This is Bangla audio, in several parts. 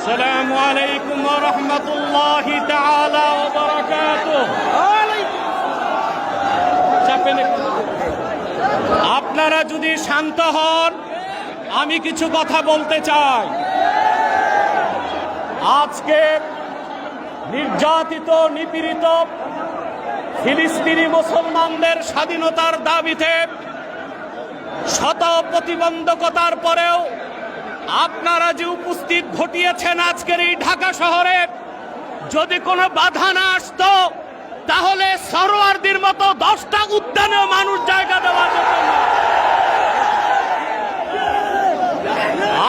আসসালামু আলাইকুম ওয়া রাহমাতুল্লাহি তাআলা ওয়া বারাকাতুহু। আপনারা যদি শান্ত হন, আমি কিছু কথা বলতে চাই। আজকে নির্যাতিত নিপীড়িত ফিলিস্তিনি মুসলমানদের স্বাধীনতার দাবিতে শত প্রতিবন্ধকতার পরেও আপনারা যে উপস্থিত ঘটিয়েছেন আজকের এই ঢাকা শহরে, যদি কোনো বাধা না আসতো তাহলে সরোয়ারদের মতো 10টা উদ্যানেও মানুষ জায়গা দেওয়া যেত না।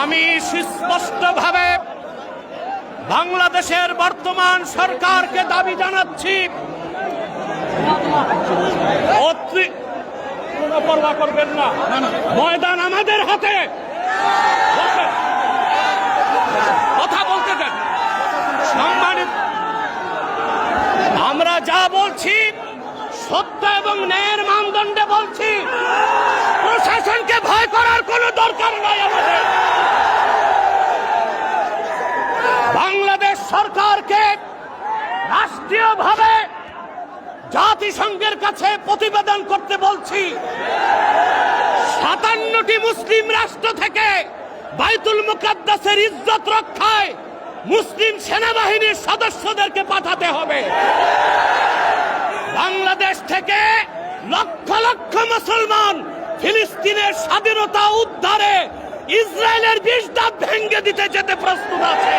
আমি সুস্পষ্টভাবে বাংলাদেশের বর্তমান সরকারকে দাবি জানাচ্ছি, কোনো পরোয়া করবেন না, ময়দান আমাদের হাতে। কথা বলতে দেন। সম্মানিত, আমরা যা বলছি সত্য এবং ন্যায়ের মানদণ্ডে বলছি। প্রশাসনকে ভয় করার কোনো দরকার নাই আমাদের। বাংলাদেশ সরকারকে রাষ্ট্রীয়ভাবে জাতিসংঘের কাছে প্রতিবেদন করতে বলছি। 57টি মুসলিম রাষ্ট্র থেকে বাইতুল মুকাদ্দাসের ইজ্জত রক্ষায় মুসলিম সেনাবাহিনীর সদস্যদেরকে পাঠাতে হবে। বাংলাদেশ থেকে লক্ষ লক্ষ মুসলমান ফিলিস্তিনের স্বাধীনতা উদ্ধারে ইসরায়েলের 20 ধাপ ভেঙে দিতে যেতে প্রস্তুত আছে।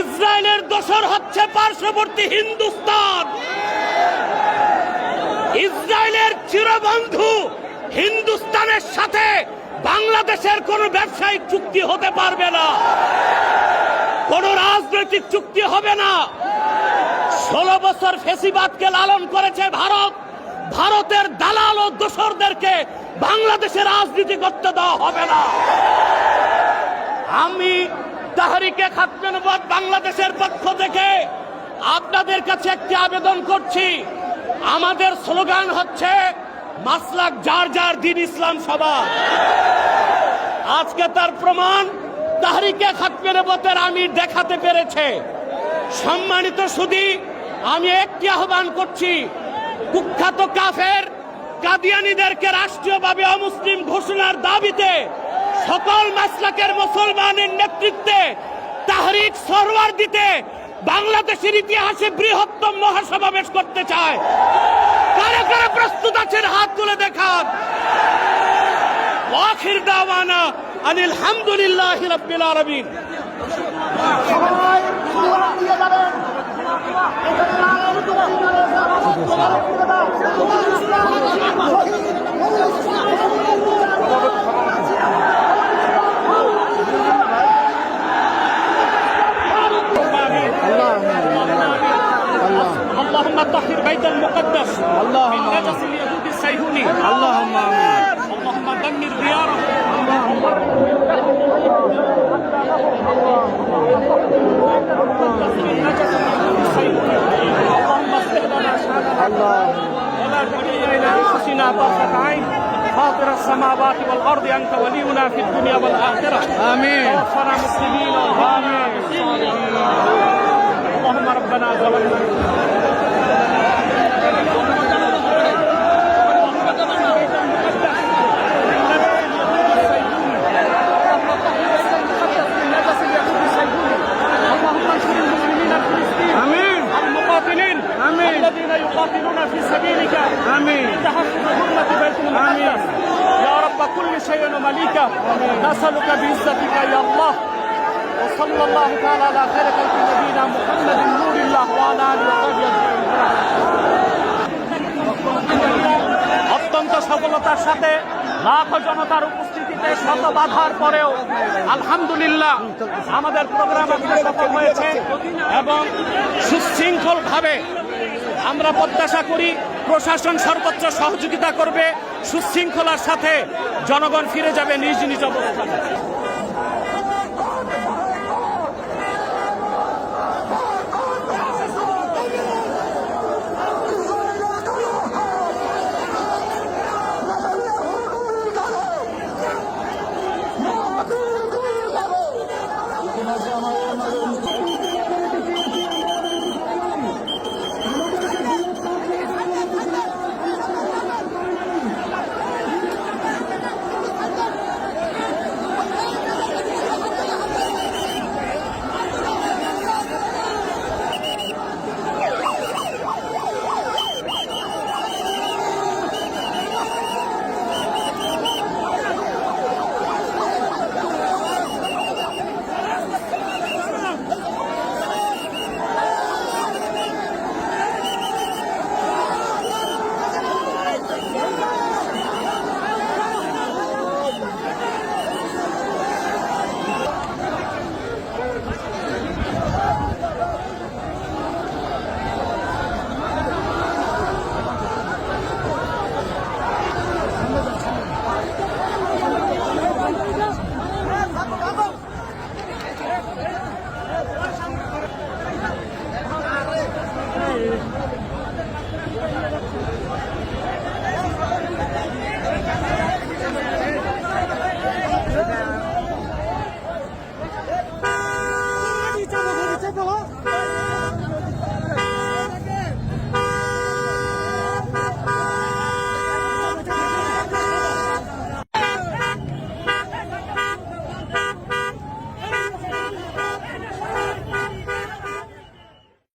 ইসরায়েলের দোসর হচ্ছে পার্শ্ববর্তী হিন্দুস্তান। ইসরায়েলের চিরবন্ধু হিন্দুস্তানের সাথে বাংলাদেশের কোনো ব্যবসায়িক চুক্তি হতে পারবে না, কোনো রাজনৈতিক চুক্তি হবে না। 16 বছর ফ্যাসিবাদকে লালন করেছে ভারত। ভারতের দালাল ও দোসরদেরকে বাংলাদেশে রাজনীতি করতে দেওয়া হবে না। আমি তাহরিকে খাতমে নবুয়ত বাংলাদেশের পক্ষ থেকে আপনাদের কাছে একটি আবেদন করছি। আমাদের স্লোগান হচ্ছে মাসলাক যার যার, দিন ইসলাম সবার। আজকে তার প্রমাণ তাহরিকে খাতমে নবুয়তের আমির দেখাতে পেরেছে। সম্মানিত সুধী, আমি একটি আহ্বান করছি, কুখ্যাত কাফের কাদিয়ানীদেরকে রাষ্ট্রীয়ভাবে অমুসলিম ঘোষণার দাবিতে সকল মাসলাকের মুসলমানের নেতৃত্বে তাহরিক সরওয়ার দিতে বাংলাদেশের ইতিহাসে বৃহত্তম মহাসমাবেশ করতে চায়। কারা কারা প্রস্তুত আছেন হাত তুলে দেখান। আখির দাওয়ানা আনিল হামদুলিল্লাহি রাব্বিল আলামিন। اللهم طهر بيت المقدس من نجس اليهود الصهيوني. اللهم آمين. اللهم دمر ديارهم. اللهم اصلح لنا شأننا ولا تكلنا إلى أنفسنا طرفة عين. فاطر السماوات والأرض أنت ولينا في الدنيا والآخرة. آمين. توفنا مسلمين. آمين. اللهم ربنا ظلمنا الذين يقاتلون في سبيلك. آمين. تحفظ حرمة بيت المقدس. يا رب كل شيء ومليكه. نسألك بعزتك يا الله. وصلى الله تعالى على خير خلق نبينا محمد نور الله وعلى آله وصحبه أجمعين. অত্যন্ত সফলতার সাথে লাখো জনতার উপস্থিতিতে শত বাধার পরেও আলহামদুলিল্লাহ আমাদের প্রোগ্রাম আজকে সফল হয়েছে এবং সুশৃঙ্খলভাবে আমরা প্রত্যাশা করি প্রশাসন সর্বোচ্চ সহযোগিতা করবে। সুশৃঙ্খলার সাথে জনগণ ফিরে যাবে নিজ নিজ অবস্থানে।